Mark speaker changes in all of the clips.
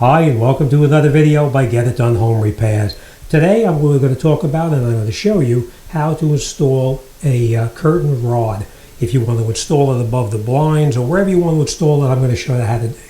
Speaker 1: Hi, and welcome to another video by Get It Done Home Repairs. Today I'm really going to talk about and I'm going to show you how to install a curtain rod. If you want to install it above the blinds or wherever you want to install it, I'm going to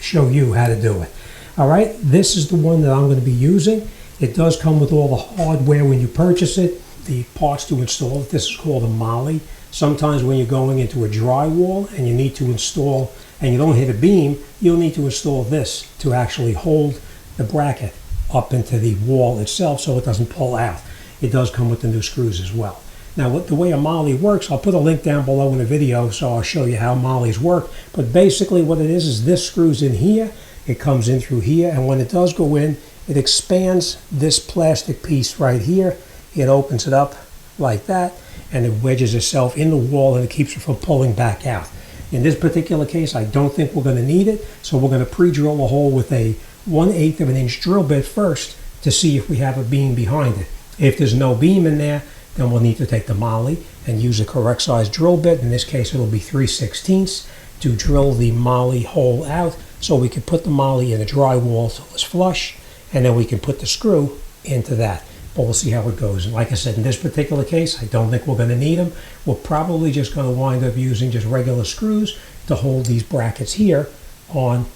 Speaker 1: show you how to do it. Alright, this is the one that I'm going to be using. It does come with all the hardware when you purchase it, the parts to install it. This is called a molly. Sometimes when you're going into a drywall and you need to install and you don't hit a beam, you'll need to install this to actually hold the bracket up into the wall itself so it doesn't pull out. It does come with the new screws as well. Now, the way a molly works, I'll put a link down below in the video so I'll show you how mollies work. But basically what it is this screws in here, it comes in through here, and when it does go in, it expands this plastic piece right here. It opens it up like that, and it wedges itself in the wall and it keeps it from pulling back out. In this particular case, I don't think we're going to need it, so we're going to pre-drill a hole with a 1/8 of an inch drill bit first to see if we have a beam behind it. If there's no beam in there, then we'll need to take the molly and use a correct size drill bit. In this case, it'll be 3/16 to drill the molly hole out so we can put the molly in a drywall so it's flush, and then we can put the screw into that. But we'll see how it goes. And like I said, in this particular case, I don't think we're going to need them. We're probably just going to wind up using just regular screws to hold these brackets here on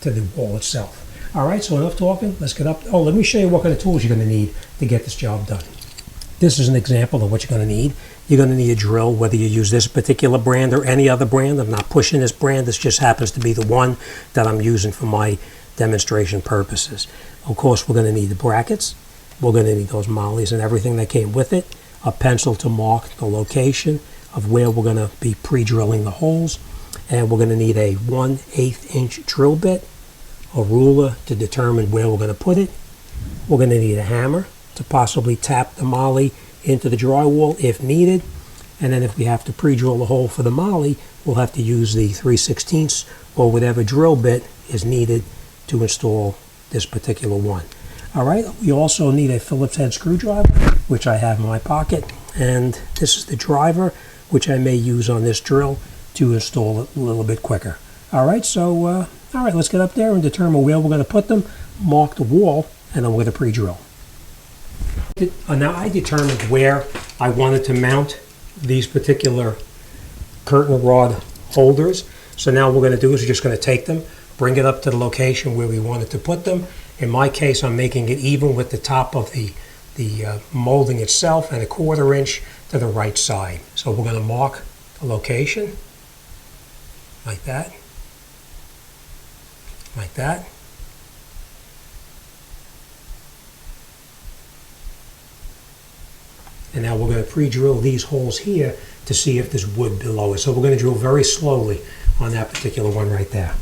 Speaker 1: to the wall itself. All right, so enough talking. Let's get up. Oh, let me show you what kind of tools you're going to need to get this job done. This is an example of what you're going to need. You're going to need a drill, whether you use this particular brand or any other brand. I'm not pushing this brand. This just happens to be the one that I'm using for my demonstration purposes. Of course, we're going to need the brackets. We're going to need those mollies and everything that came with it, a pencil to mark the location of where we're going to be pre-drilling the holes, and we're going to need a 1/8 inch drill bit, a ruler to determine where we're going to put it. We're going to need a hammer to possibly tap the molly into the drywall if needed, and then if we have to pre-drill the hole for the molly, we'll have to use the 3/16 or whatever drill bit is needed to install this particular one. All right, we also need a Phillips head screwdriver, which I have in my pocket, and this is the driver, which I may use on this drill to install it a little bit quicker. All right, so all right, let's get up there and determine where we're going to put them, mark the wall, and then we're going to pre-drill. Now I determined where I wanted to mount these particular curtain rod holders. So now what we're going to do is we're just going to take them, bring it up to the location where we wanted to put them. In my case, I'm making it even with the top of the molding itself and a 1/4 inch to the right side. So we're going to mark the location like that, like that. And now we're going to pre-drill these holes here to see if there's wood below it. So we're going to drill very slowly on that particular one right there.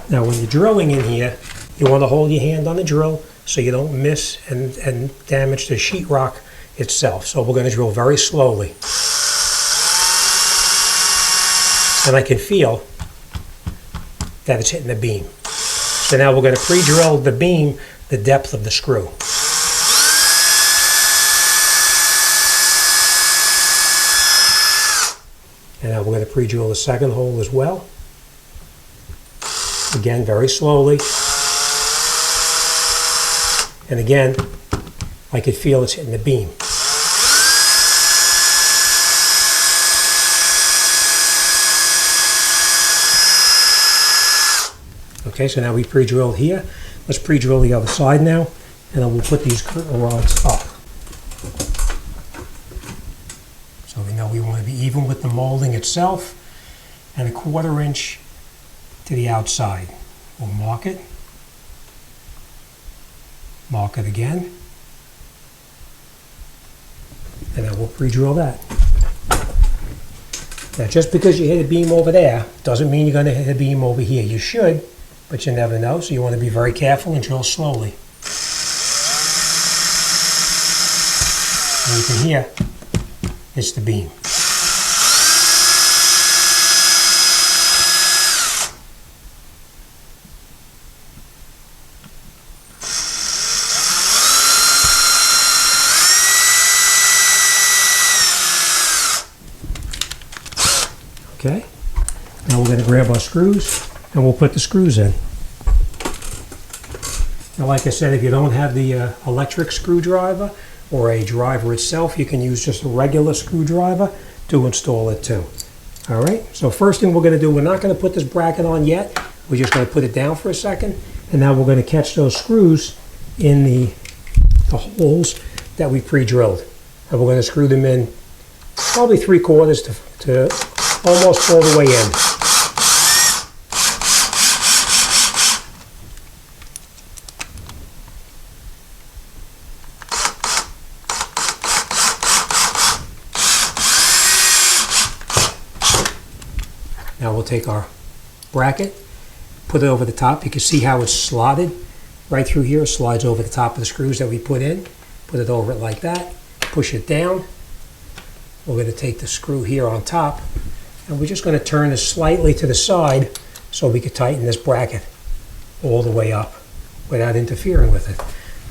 Speaker 1: Now when you're drilling in here, you want to hold your hand on the drill so you don't miss and damage the sheetrock itself. So we're going to drill very slowly. And I can feel that it's hitting the beam. So now we're going to pre-drill the beam the depth of the screw. And now we're going to pre-drill the second hole as well. Again, very slowly. And again, I could feel it's hitting the beam. Okay, so now we pre-drilled here. Let's pre-drill the other side now, and then we'll put these curtain rods up. So we know we want to be even with the molding itself and a 1/4 inch to the outside. We'll mark it. Mark it again, and then we'll pre-drill that. Now just because you hit a beam over there doesn't mean you're going to hit a beam over here. You should, but you never know, so you want to be very careful and drill slowly. And you can hear it's the beam. Okay, now we're going to grab our screws and we'll put the screws in. Now, like I said, if you don't have the electric screwdriver or a driver itself, you can use just a regular screwdriver to install it too. All right, so first thing we're going to do, we're not going to put this bracket on yet. We're just going to put it down for a second, and now we're going to catch those screws in the holes that we pre-drilled. And we're going to screw them in probably 3/4 to almost all the way in. Now we'll take our bracket, put it over the top. You can see how it's slotted right through here. It slides over the top of the screws that we put in. Put it over it like that. Push it down. We're going to take the screw here on top, and we're just going to turn this slightly to the side so we can tighten this bracket all the way up without interfering with it.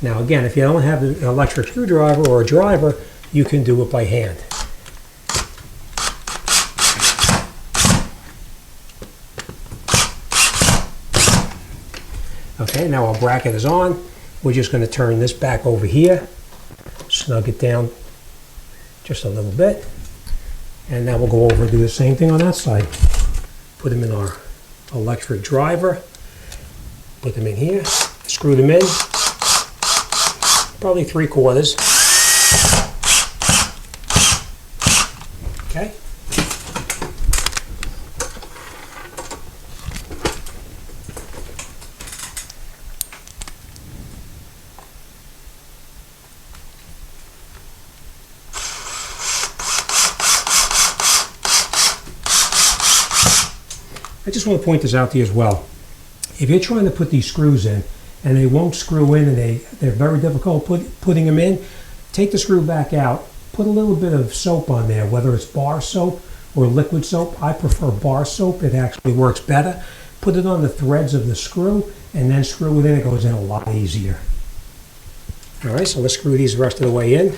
Speaker 1: Now again, if you don't have an electric screwdriver or a driver, you can do it by hand. Okay, now our bracket is on. We're just going to turn this back over here, snug it down just a little bit, and now we'll go over and do the same thing on that side. Put them in our electric driver, put them in here, screw them in, probably 3/4. Okay. I just want to point this out to you as well. If you're trying to put these screws in and they won't screw in and they're very difficult putting them in, take the screw back out, put a little bit of soap on there, whether it's bar soap or liquid soap. I prefer bar soap. It actually works better. Put it on the threads of the screw and then screw it in. It goes in a lot easier. All right, so let's screw these the rest of the way in.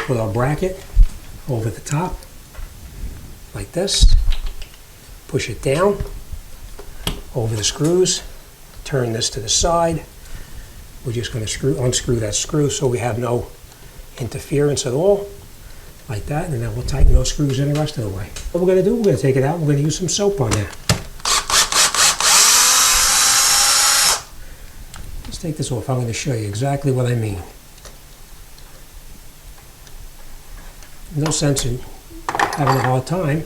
Speaker 1: Put our bracket over the top like this, push it down over the screws, turn this to the side. We're just going to unscrew that screw so we have no interference at all, like that, and then we'll tighten those screws in the rest of the way. What we're going to do, we're going to take it out, we're going to use some soap on there. Let's take this off. I'm going to show you exactly what I mean. No sense in having a hard time.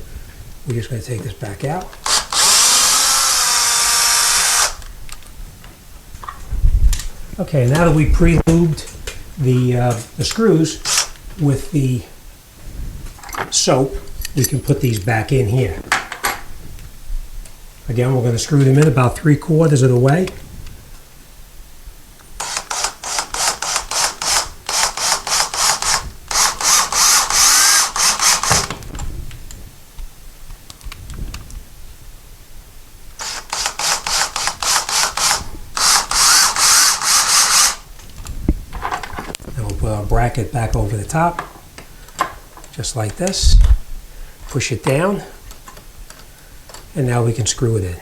Speaker 1: We're just going to take this back out. Okay, now that we pre-lubed the screws with the soap, we can put these back in here. Again, we're going to screw them in about 3/4 of the way. Put our bracket back over the top, just like this. Push it down, and now we can screw it in.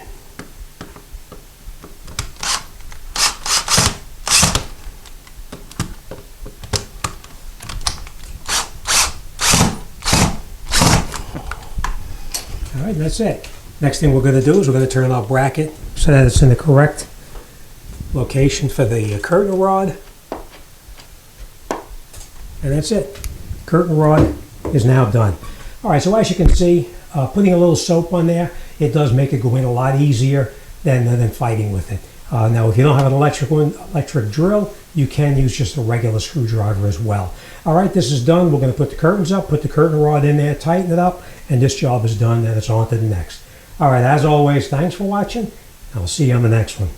Speaker 1: All right, that's it. Next thing we're going to do is we're going to turn our bracket so that it's in the correct location for the curtain rod. And that's it. Curtain rod is now done. All right, so as you can see, putting a little soap on there, it does make it go in a lot easier than fighting with it. Now, if you don't have an electric drill, you can use just a regular screwdriver as well. All right, this is done. We're going to put the curtains up, put the curtain rod in there, tighten it up, and this job is done, and it's on to the next. All right, as always, thanks for watching, and I'll see you on the next one.